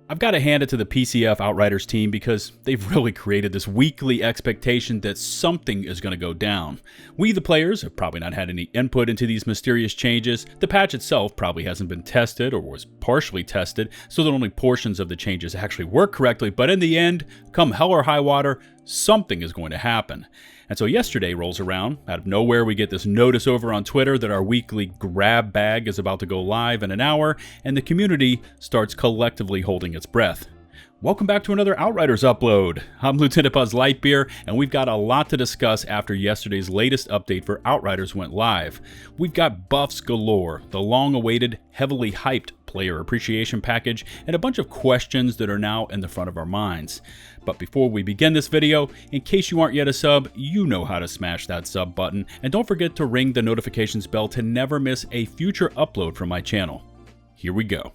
I've got to hand it to the PCF Outriders team because they've really created this weekly expectation that something is going to go down. We, the players, have probably not had any input into these mysterious changes. The patch itself probably hasn't been tested or was partially tested, so that only portions of the changes actually work correctly, but in the end, come hell or high water, something is going to happen. And so yesterday rolls around. Out of nowhere, we get this notice over on Twitter that our weekly grab bag is about to go live in an hour, and the community starts collectively holding its breath. Welcome back to another Outriders upload. I'm LtBuzzLitebeer, and we've got a lot to discuss after yesterday's latest update for Outriders went live. We've got buffs galore, the long-awaited, heavily hyped player appreciation package, and a bunch of questions that are now in the front of our minds. But before we begin this video, in case you aren't yet a sub, you know how to smash that sub button, and don't forget to ring the notifications bell to never miss a future upload from my channel. Here we go.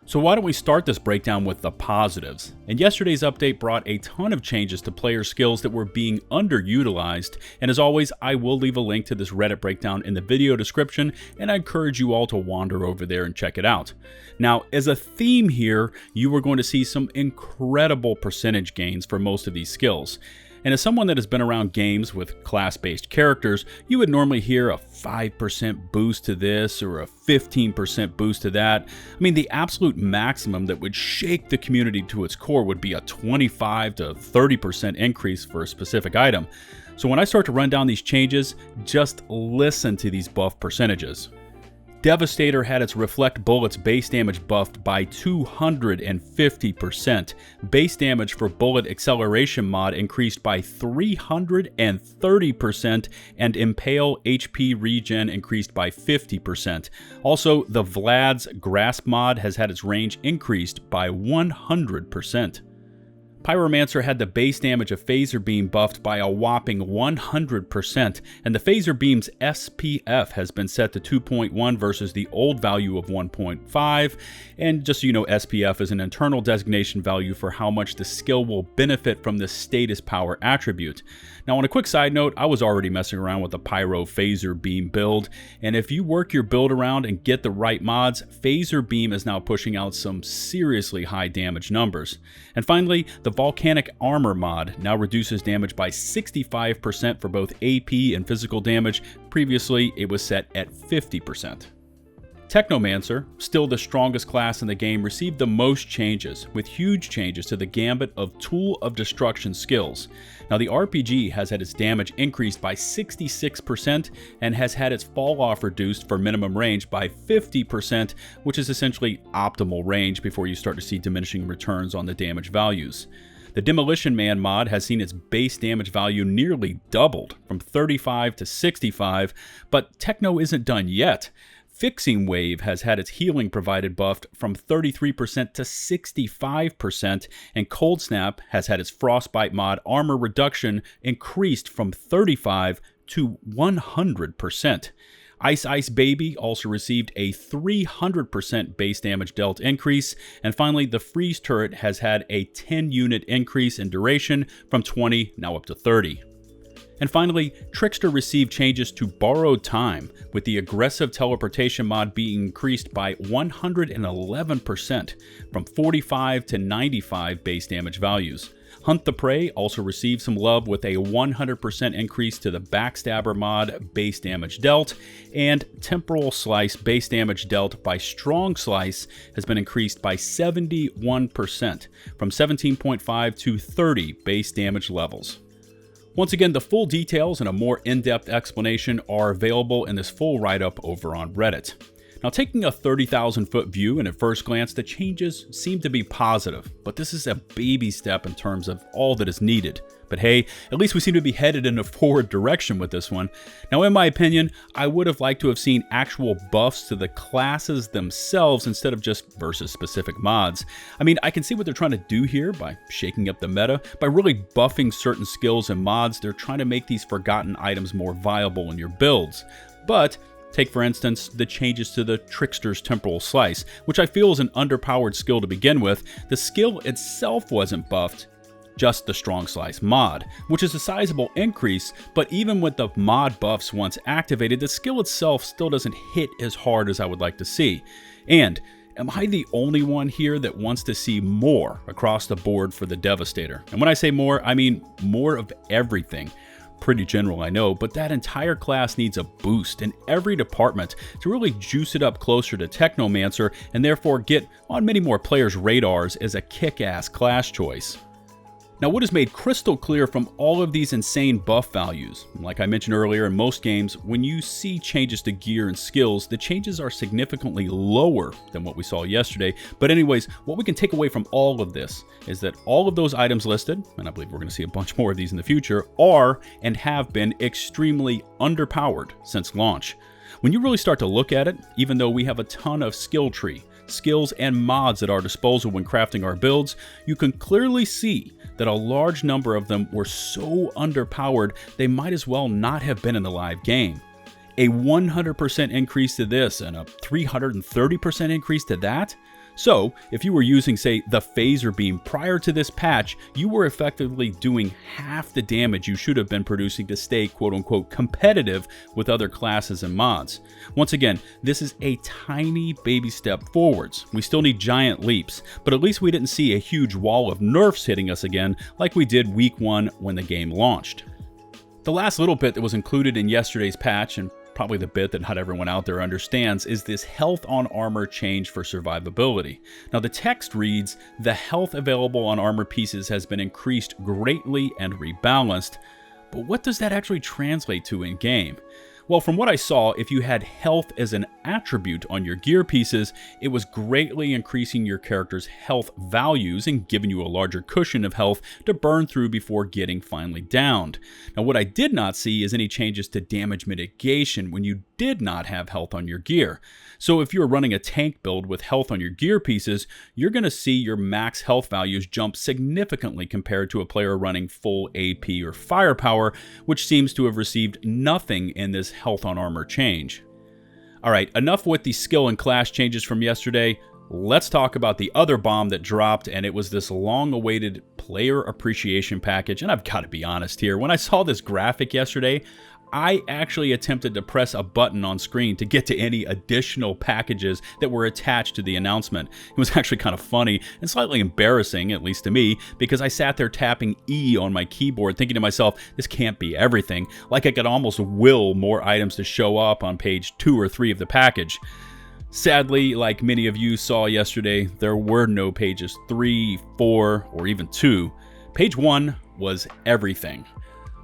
So why don't we start this breakdown with the positives? And yesterday's update brought a ton of changes to player skills that were being underutilized, and as always, I will leave a link to this Reddit breakdown in the video description, and I encourage you all to wander over there and check it out. Now, as a theme here, you are going to see some incredible percentage gains for most of these skills. And as someone that has been around games with class-based characters, you would normally hear a 5% boost to this or a 15% boost to that. I mean, the absolute maximum that would shake the community to its core would be a 25 to 30% increase for a specific item. So when I start to run down these changes, just listen to these buff percentages. Devastator had its Reflect Bullets base damage buffed by 250%. Base damage for Bullet Acceleration mod increased by 330%, and Impale HP regen increased by 50%. Also, the Vlad's Grasp mod has had its range increased by 100%. Pyromancer had the base damage of Phaser Beam buffed by a whopping 100%, and the Phaser Beam's SPF has been set to 2.1 versus the old value of 1.5, and just so you know, SPF is an internal designation value for how much the skill will benefit from the status power attribute. Now on a quick side note, I was already messing around with the Pyro Phaser Beam build, and if you work your build around and get the right mods, Phaser Beam is now pushing out some seriously high damage numbers. And finally, the Volcanic Armor mod now reduces damage by 65% for both AP and physical damage. Previously, it was set at 50%. Technomancer, still the strongest class in the game, received the most changes, with huge changes to the gambit of Tool of Destruction skills. Now the RPG has had its damage increased by 66% and has had its fall off reduced for minimum range by 50%, which is essentially optimal range before you start to see diminishing returns on the damage values. The Demolition Man mod has seen its base damage value nearly doubled from 35 to 65, but Techno isn't done yet. Fixing Wave has had its healing provided buffed from 33% to 65%, and Cold Snap has had its Frostbite mod armor reduction increased from 35 to 100%. Ice Ice Baby also received a 300% base damage dealt increase, and finally the Freeze Turret has had a 10 unit increase in duration from 20 now up to 30. And finally, Trickster received changes to Borrowed Time, with the Aggressive Teleportation mod being increased by 111%, from 45 to 95 base damage values. Hunt the Prey also received some love with a 100% increase to the Backstabber mod base damage dealt, and Temporal Slice base damage dealt by Strong Slice has been increased by 71%, from 17.5 to 30 base damage levels. Once again, the full details and a more in-depth explanation are available in this full write-up over on Reddit. Now, taking a 30,000-foot view, and at first glance, the changes seem to be positive, but this is a baby step in terms of all that is needed. But hey, at least we seem to be headed in a forward direction with this one. Now, in my opinion, I would have liked to have seen actual buffs to the classes themselves instead of just versus specific mods. I mean, I can see what they're trying to do here by shaking up the meta. By really buffing certain skills and mods, they're trying to make these forgotten items more viable in your builds. But take, for instance, the changes to the Trickster's Temporal Slice, which I feel is an underpowered skill to begin with. The skill itself wasn't buffed, just the Strong Slice mod, which is a sizable increase, but even with the mod buffs once activated, the skill itself still doesn't hit as hard as I would like to see. And am I the only one here that wants to see more across the board for the Devastator? And when I say more, I mean more of everything. Pretty general, I know, but that entire class needs a boost in every department to really juice it up closer to Technomancer and therefore get on many more players' radars as a kick-ass class choice. Now, what is made crystal clear from all of these insane buff values, like I mentioned earlier, in most games, when you see changes to gear and skills, the changes are significantly lower than what we saw yesterday. But anyways, what we can take away from all of this is that all of those items listed, and I believe we're going to see a bunch more of these in the future, are and have been extremely underpowered since launch. When you really start to look at it, even though we have a ton of skill tree, skills, and mods at our disposal when crafting our builds, you can clearly see that a large number of them were so underpowered they might as well not have been in the live game. A 100% increase to this and a 330% increase to that? So, if you were using, say, the phaser beam prior to this patch, you were effectively doing half the damage you should have been producing to stay quote-unquote competitive with other classes and mods. Once again, this is a tiny baby step forwards. We still need giant leaps, but at least we didn't see a huge wall of nerfs hitting us again like we did week 1 when the game launched. The last little bit that was included in yesterday's patch, and probably the bit that not everyone out there understands, is this health on armor change for survivability. Now the text reads, "The health available on armor pieces has been increased greatly and rebalanced," but what does that actually translate to in game? Well, from what I saw, if you had health as an attribute on your gear pieces, it was greatly increasing your character's health values and giving you a larger cushion of health to burn through before getting finally downed. Now, what I did not see is any changes to damage mitigation when you did not have health on your gear. So if you're running a tank build with health on your gear pieces, you're going to see your max health values jump significantly compared to a player running full AP or firepower, which seems to have received nothing in this health on armor change. Alright, enough with the skill and class changes from yesterday. Let's talk about the other bomb that dropped, and it was this long-awaited player appreciation package. And I've got to be honest here, when I saw this graphic yesterday, I actually attempted to press a button on screen to get to any additional packages that were attached to the announcement. It was actually kind of funny and slightly embarrassing, at least to me, because I sat there tapping E on my keyboard thinking to myself, this can't be everything, like I could almost will more items to show up on page 2 or 3 of the package. Sadly, like many of you saw yesterday, there were no pages 3, 4, or even 2. Page 1 was everything.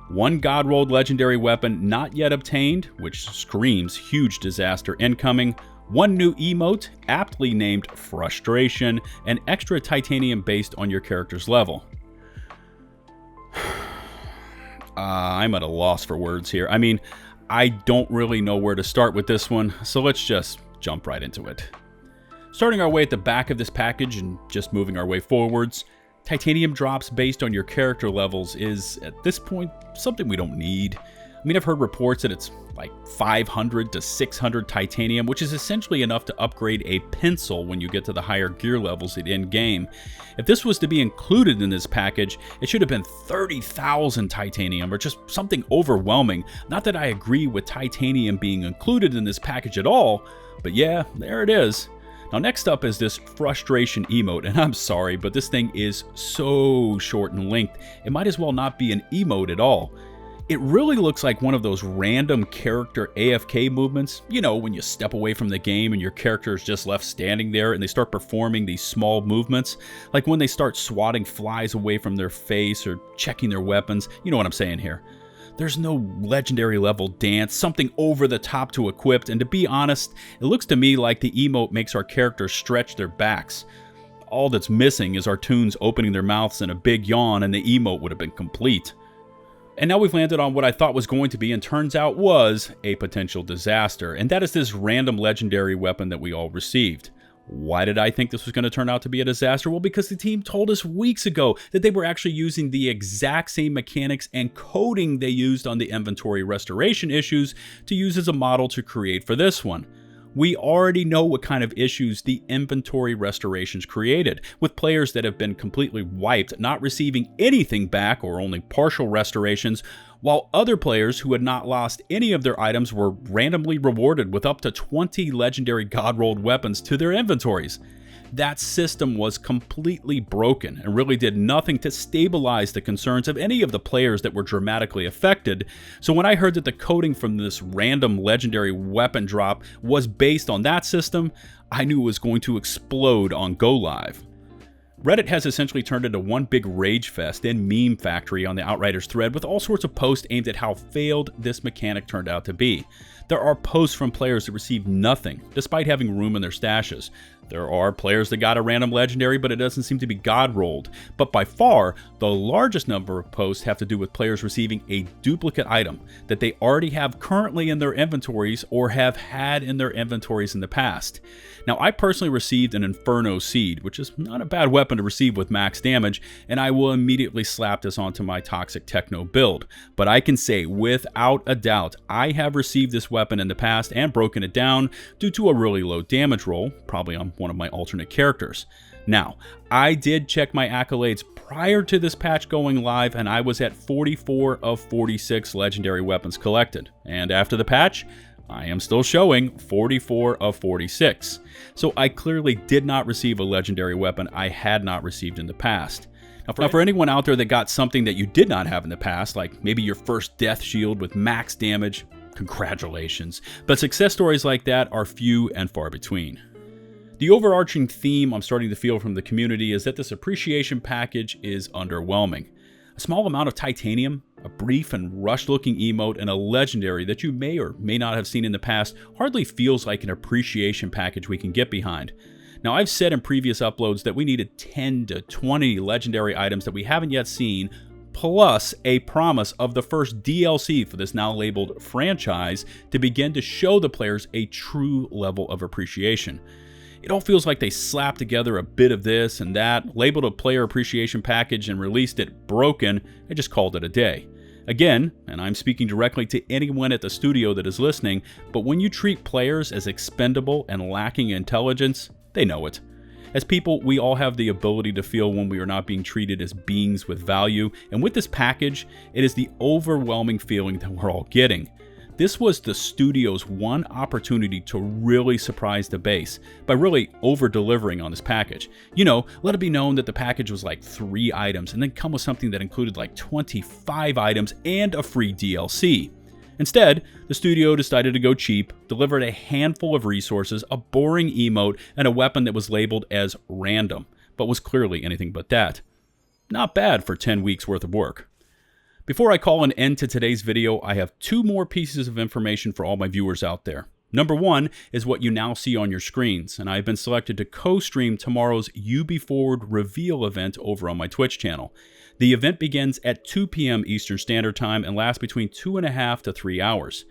One God-rolled legendary weapon not yet obtained, which screams huge disaster incoming, one new emote, aptly named Frustration, and extra titanium based on your character's level. I'm at a loss for words here. I mean, I don't really know where to start with this one, so let's just jump right into it. Starting our way at the back of this package and just moving our way forwards, titanium drops based on your character levels is, at this point, something we don't need. I mean, I've heard reports that it's like 500 to 600 titanium, which is essentially enough to upgrade a pencil when you get to the higher gear levels at in-game. If this was to be included in this package, it should have been 30,000 titanium, or just something overwhelming. Not that I agree with titanium being included in this package at all, but yeah, there it is. Now next up is this Frustration emote, and I'm sorry, but this thing is so short in length, it might as well not be an emote at all. It really looks like one of those random character AFK movements, you know, when you step away from the game and your character is just left standing there and they start performing these small movements, like when they start swatting flies away from their face or checking their weapons. You know what I'm saying here. There's no legendary level dance, something over the top to equip, and to be honest, it looks to me like the emote makes our characters stretch their backs. All that's missing is our toons opening their mouths in a big yawn and the emote would have been complete. And now we've landed on what I thought was going to be, and turns out was, a potential disaster, and that is this random legendary weapon that we all received. Why did I think this was going to turn out to be a disaster? Well, because the team told us weeks ago that they were actually using the exact same mechanics and coding they used on the inventory restoration issues to use as a model to create for this one. We already know what kind of issues the inventory restorations created, with players that have been completely wiped not receiving anything back or only partial restorations, while other players who had not lost any of their items were randomly rewarded with up to 20 legendary god-rolled weapons to their inventories. That system was completely broken and really did nothing to stabilize the concerns of any of the players that were dramatically affected. So when I heard that the coding from this random legendary weapon drop was based on that system, I knew it was going to explode on Go Live. Reddit has essentially turned into one big rage fest and meme factory on the Outriders thread, with all sorts of posts aimed at how failed this mechanic turned out to be. There are posts from players that received nothing, despite having room in their stashes. There are players that got a random legendary, but it doesn't seem to be god-rolled. But by far, the largest number of posts have to do with players receiving a duplicate item that they already have currently in their inventories or have had in their inventories in the past. Now, I personally received an Inferno Seed, which is not a bad weapon to receive with max damage, and I will immediately slap this onto my Toxic Techno build. But I can say, without a doubt, I have received this weapon in the past and broken it down due to a really low damage roll, probably on one of my alternate characters. Now, I did check my accolades prior to this patch going live, and I was at 44 of 46 legendary weapons collected. And after the patch, I am still showing 44 of 46. So I clearly did not receive a legendary weapon I had not received in the past. Now for anyone out there that got something that you did not have in the past, like maybe your first death shield with max damage, congratulations. But success stories like that are few and far between. The overarching theme I'm starting to feel from the community is that this appreciation package is underwhelming. A small amount of titanium, a brief and rushed-looking emote, and a legendary that you may or may not have seen in the past hardly feels like an appreciation package we can get behind. Now, I've said in previous uploads that we needed 10 to 20 legendary items that we haven't yet seen, plus a promise of the first DLC for this now labeled franchise to begin to show the players a true level of appreciation. It all feels like they slapped together a bit of this and that, labeled a player appreciation package and released it broken, and just called it a day. Again, and I'm speaking directly to anyone at the studio that is listening, but when you treat players as expendable and lacking intelligence, they know it. As people, we all have the ability to feel when we are not being treated as beings with value, and with this package, it is the overwhelming feeling that we're all getting. This was the studio's one opportunity to really surprise the base by really over-delivering on this package. You know, let it be known that the package was like 3 items and then come with something that included like 25 items and a free DLC. Instead, the studio decided to go cheap, delivered a handful of resources, a boring emote, and a weapon that was labeled as random, but was clearly anything but that. Not bad for 10 weeks worth of work. Before I call an end to today's video, I have 2 more pieces of information for all my viewers out there. Number 1 is what you now see on your screens, and I have been selected to co-stream tomorrow's UB4 reveal event over on my Twitch channel. The event begins at 2 p.m. Eastern Standard Time and lasts between 2.5 to 3 hours.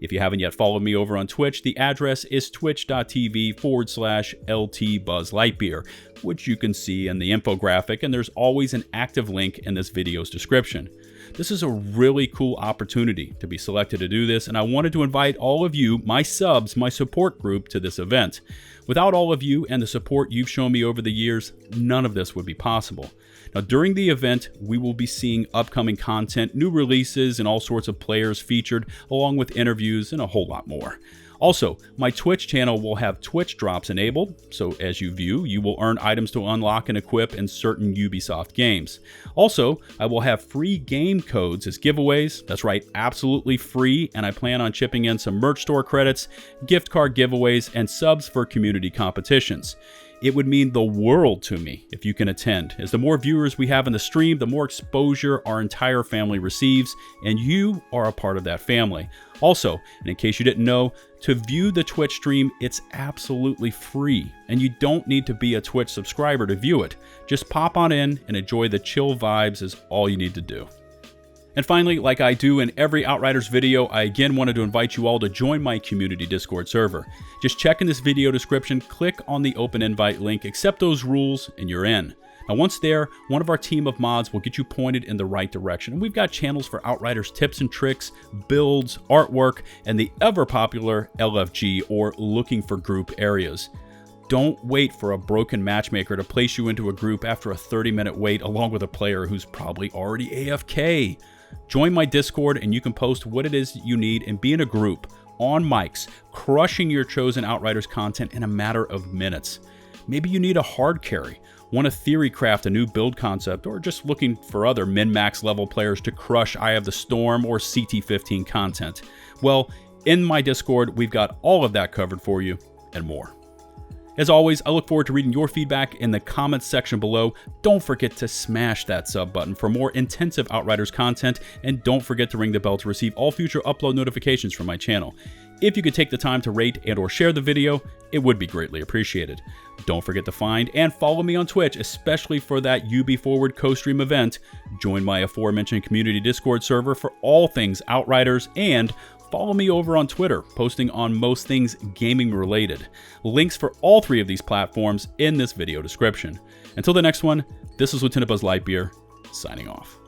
If you haven't yet followed me over on Twitch, the address is twitch.tv/LtBuzzLitebeer, which you can see in the infographic, and there's always an active link in this video's description. This is a really cool opportunity to be selected to do this, and I wanted to invite all of you, my subs, my support group, to this event. Without all of you and the support you've shown me over the years, none of this would be possible. Now, during the event, we will be seeing upcoming content, new releases, and all sorts of players featured, along with interviews and a whole lot more. Also, my Twitch channel will have Twitch drops enabled, so as you view, you will earn items to unlock and equip in certain Ubisoft games. Also, I will have free game codes as giveaways. That's right, absolutely free, and I plan on chipping in some merch store credits, gift card giveaways, and subs for community competitions. It would mean the world to me if you can attend, as the more viewers we have in the stream, the more exposure our entire family receives, and you are a part of that family. Also, and in case you didn't know, to view the Twitch stream, it's absolutely free, and you don't need to be a Twitch subscriber to view it. Just pop on in and enjoy the chill vibes is all you need to do. And finally, like I do in every Outriders video, I again wanted to invite you all to join my community Discord server. Just check in this video description, click on the open invite link, accept those rules, and you're in. Now once there, one of our team of mods will get you pointed in the right direction. And we've got channels for Outriders tips and tricks, builds, artwork, and the ever popular LFG, or looking for group areas. Don't wait for a broken matchmaker to place you into a group after a 30-minute wait along with a player who's probably already AFK. Join my Discord and you can post what it is you need and be in a group, on mics, crushing your chosen Outriders content in a matter of minutes. Maybe you need a hard carry, want to theory craft a new build concept, or just looking for other min-max level players to crush Eye of the Storm or CT15 content. Well, in my Discord, we've got all of that covered for you and more. As always, I look forward to reading your feedback in the comments section below. Don't forget to smash that sub button for more intensive Outriders content, and don't forget to ring the bell to receive all future upload notifications from my channel. If you could take the time to rate and or share the video, it would be greatly appreciated. Don't forget to find and follow me on Twitch, especially for that UB Forward co-stream event. Join my aforementioned community Discord server for all things Outriders, and follow me over on Twitter, posting on most things gaming related. Links for all three of these platforms in this video description. Until the next one, this is LtBuzzLitebeer, signing off.